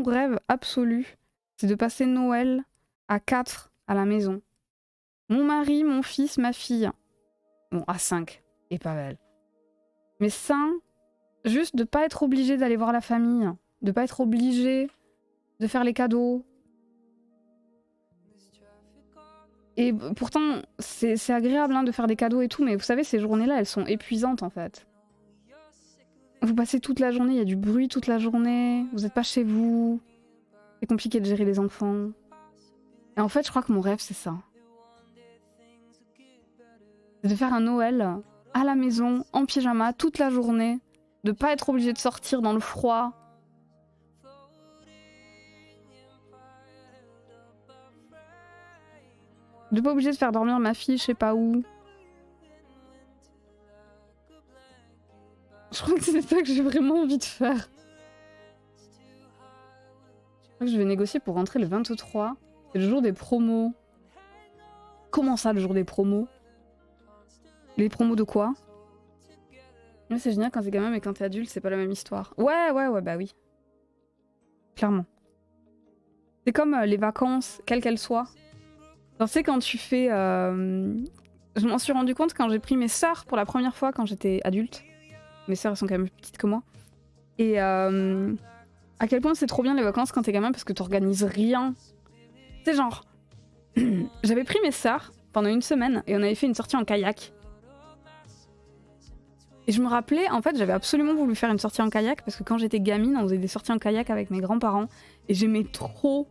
mon rêve absolu, c'est de passer Noël à 4 à la maison. Mon mari, mon fils, ma fille. Bon, à 5, et pas elle. Mais ça, juste de pas être obligé d'aller voir la famille, de pas être obligé de faire les cadeaux. Et pourtant, c'est agréable hein, de faire des cadeaux et tout, mais vous savez, ces journées-là, elles sont épuisantes en fait. Vous passez toute la journée, il y a du bruit toute la journée, vous n'êtes pas chez vous, c'est compliqué de gérer les enfants. Et en fait, je crois que mon rêve, c'est ça. C'est de faire un Noël à la maison, en pyjama, toute la journée, de pas être obligé de sortir dans le froid. De pas obligé de faire dormir ma fille, je sais pas où. Je crois que c'est ça que j'ai vraiment envie de faire. Je crois que je vais négocier pour rentrer le 23. C'est le jour des promos. Comment ça, le jour des promos? Les promos de quoi? Mais c'est génial quand t'es gamin, mais quand t'es adulte, c'est pas la même histoire. Ouais, bah oui. Clairement. C'est comme les vacances, quelles qu'elles soient. Tu sais, quand tu fais... Je m'en suis rendu compte quand j'ai pris mes sœurs pour la première fois quand j'étais adulte. Mes sœurs, elles sont quand même plus petites que moi. Et à quel point c'est trop bien les vacances quand t'es gamin parce que t'organises rien. C'est genre... J'avais pris mes sœurs pendant une semaine et on avait fait une sortie en kayak. Et je me rappelais, en fait, j'avais absolument voulu faire une sortie en kayak parce que quand j'étais gamine, on faisait des sorties en kayak avec mes grands-parents. Et j'aimais trop.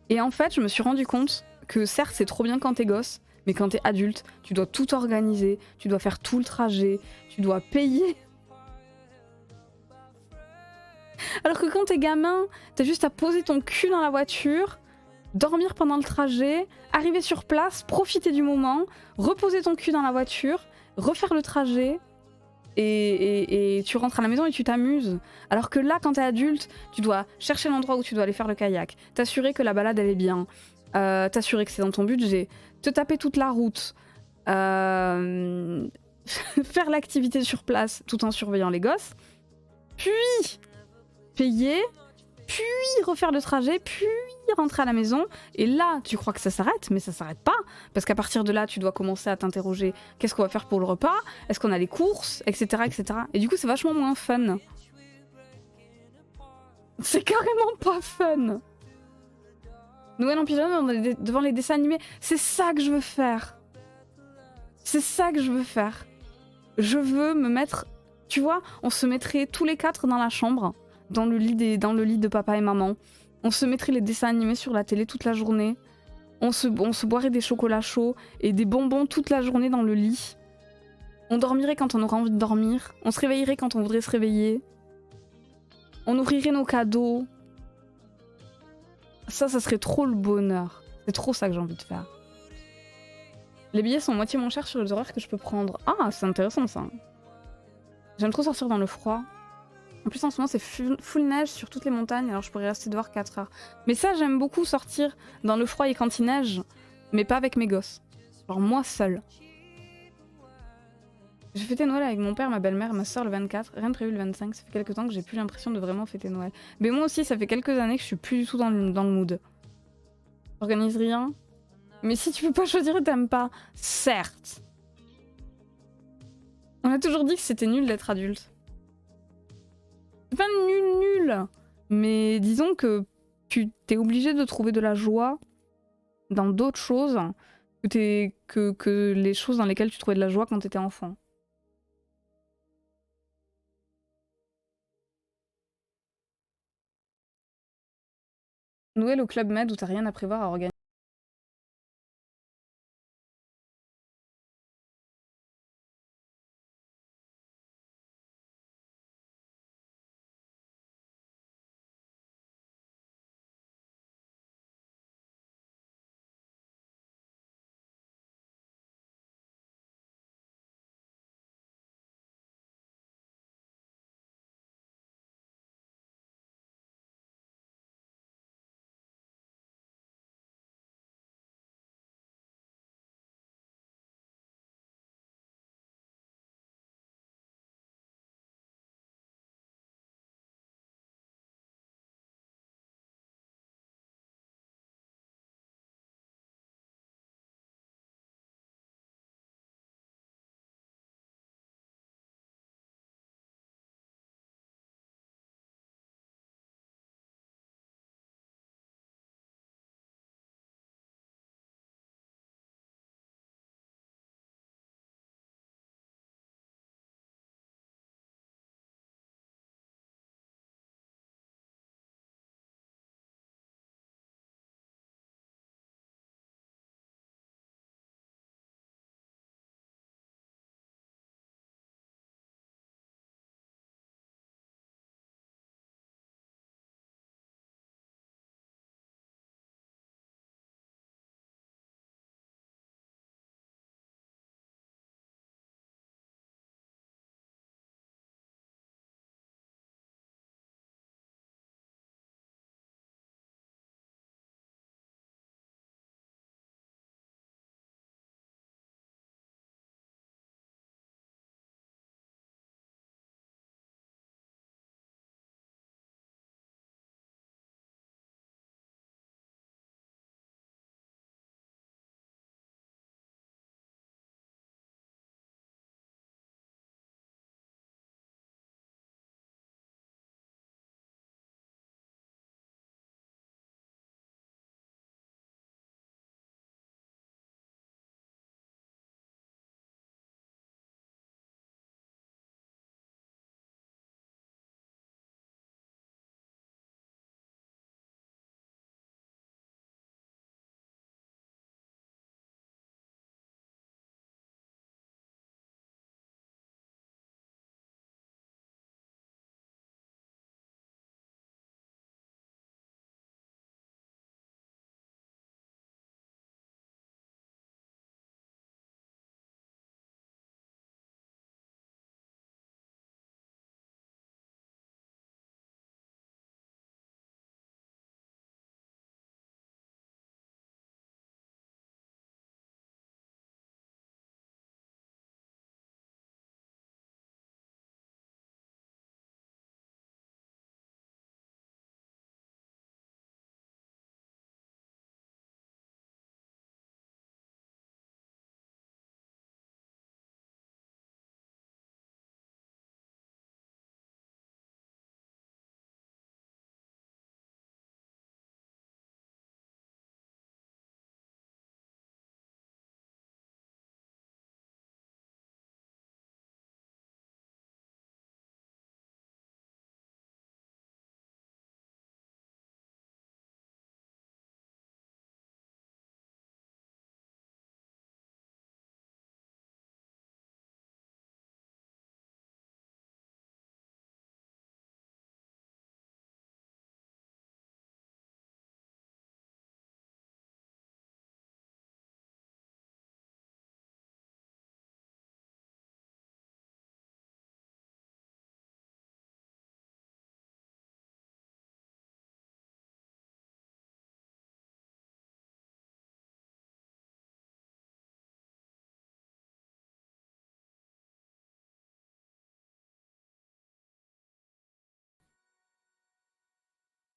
Et en fait, je me suis rendu compte que certes, c'est trop bien quand t'es gosse, mais quand t'es adulte, tu dois tout organiser, tu dois faire tout le trajet, tu dois payer. Alors que quand t'es gamin, t'as juste à poser ton cul dans la voiture, dormir pendant le trajet, arriver sur place, profiter du moment, reposer ton cul dans la voiture, refaire le trajet, et tu rentres à la maison et tu t'amuses. Alors que là, quand t'es adulte, tu dois chercher l'endroit où tu dois aller faire le kayak, t'assurer que la balade elle est bien, t'assurer que c'est dans ton budget, te taper toute la route, faire l'activité sur place tout en surveillant les gosses, puis payer, puis refaire le trajet, puis rentrer à la maison. Et là, tu crois que ça s'arrête, mais ça s'arrête pas. Parce qu'à partir de là, tu dois commencer à t'interroger qu'est-ce qu'on va faire pour le repas, est-ce qu'on a les courses, etc. etc. Et du coup, c'est vachement moins fun. C'est carrément pas fun. Noël en pyjama devant les dessins animés, c'est ça que je veux faire. C'est ça que je veux faire. Je veux me mettre... Tu vois, on se mettrait tous les 4 dans la chambre, dans le lit de papa et maman. On se mettrait les dessins animés sur la télé toute la journée. On se boirait des chocolats chauds et des bonbons toute la journée dans le lit. On dormirait quand on aurait envie de dormir. On se réveillerait quand on voudrait se réveiller. On ouvrirait nos cadeaux. Ça serait trop le bonheur. C'est trop ça que j'ai envie de faire. Les billets sont moitié moins chers sur les horaires que je peux prendre. Ah, c'est intéressant ça. J'aime trop sortir dans le froid. En plus, en ce moment, c'est full neige sur toutes les montagnes, alors je pourrais rester dehors 4 heures. Mais ça, j'aime beaucoup sortir dans le froid et quand il neige, mais pas avec mes gosses. Genre moi seule. J'ai fêté Noël avec mon père, ma belle-mère et ma soeur le 24, rien de prévu le 25. Ça fait quelques temps que j'ai plus l'impression de vraiment fêter Noël. Mais moi aussi, ça fait quelques années que je suis plus du tout dans le mood. J'organise rien. Mais si tu peux pas choisir, t'aimes pas. Certes. On a toujours dit que c'était nul d'être adulte. C'est pas nul, mais disons que tu t'es obligé de trouver de la joie dans d'autres choses que les choses dans lesquelles tu trouvais de la joie quand t'étais enfant. Noël au Club Med où t'as rien à prévoir à organiser.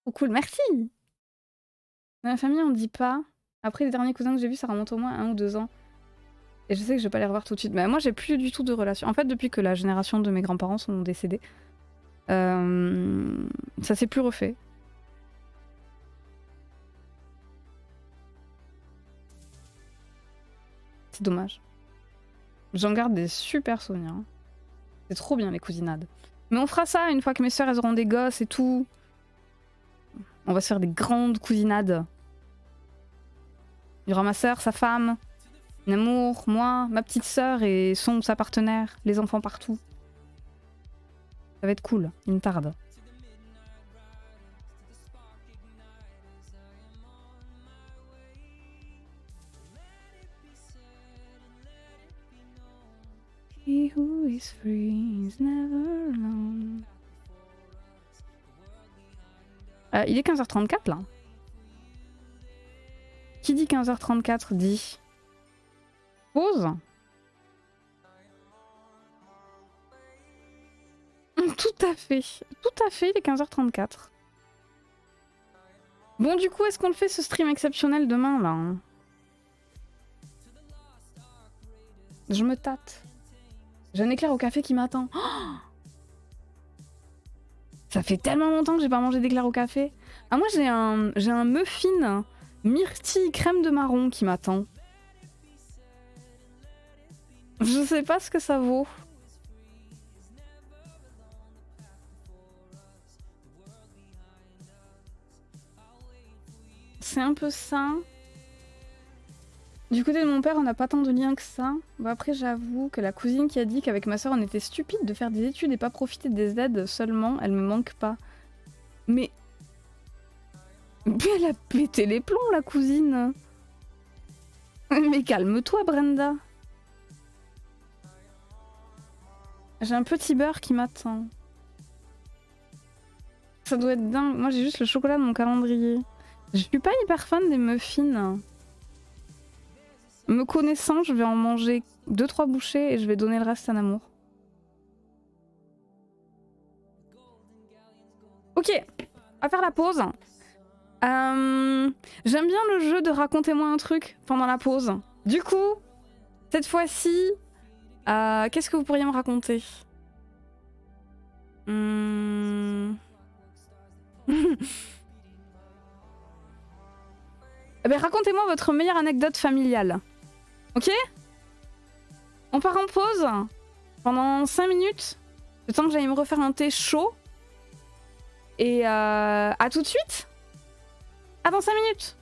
Oh cool, merci. Dans la famille, on dit pas. Après, les derniers cousins que j'ai vus, ça remonte au moins 1 ou 2 ans. Et je sais que je vais pas les revoir tout de suite. Mais moi, j'ai plus du tout de relation. En fait, depuis que la génération de mes grands-parents sont décédés, ça s'est plus refait. C'est dommage. J'en garde des super souvenirs. C'est trop bien les cousinades. Mais on fera ça une fois que mes sœurs elles auront des gosses et tout. On va se faire des grandes cousinades. Il y aura ma sœur, sa femme, Namour, moi, ma petite sœur et sa partenaire, les enfants partout. Ça va être cool, il me tarde. He who is free is never alone. Il est 15h34 là. Qui dit 15h34 dit pause. Tout à fait, il est 15h34. Bon, du coup, est-ce qu'on le fait ce stream exceptionnel demain là hein? Je me tâte. J'ai un éclair au café qui m'attend. Oh, ça fait tellement longtemps que j'ai pas mangé d'éclair au café. Ah, moi j'ai un muffin myrtille crème de marron qui m'attend. Je sais pas ce que ça vaut. C'est un peu ça. Du côté de mon père, on n'a pas tant de liens que ça. Bon, après, j'avoue que la cousine qui a dit qu'avec ma soeur, on était stupide de faire des études et pas profiter des aides seulement, elle me manque pas. Mais elle a pété les plombs, la cousine. Mais calme-toi, Brenda. J'ai un petit beurre qui m'attend. Ça doit être dingue. Moi, j'ai juste le chocolat de mon calendrier. Je suis pas hyper fan des muffins. Me connaissant, je vais en manger 2-3 bouchées et je vais donner le reste à Namour. Ok, on va faire la pause. J'aime bien le jeu de racontez-moi un truc pendant la pause. Du coup, cette fois-ci, qu'est-ce que vous pourriez me raconter? Eh ben, racontez-moi votre meilleure anecdote familiale. Ok? On part en pause pendant 5 minutes. Le temps que j'aille me refaire un thé chaud. Et à tout de suite. À dans 5 minutes.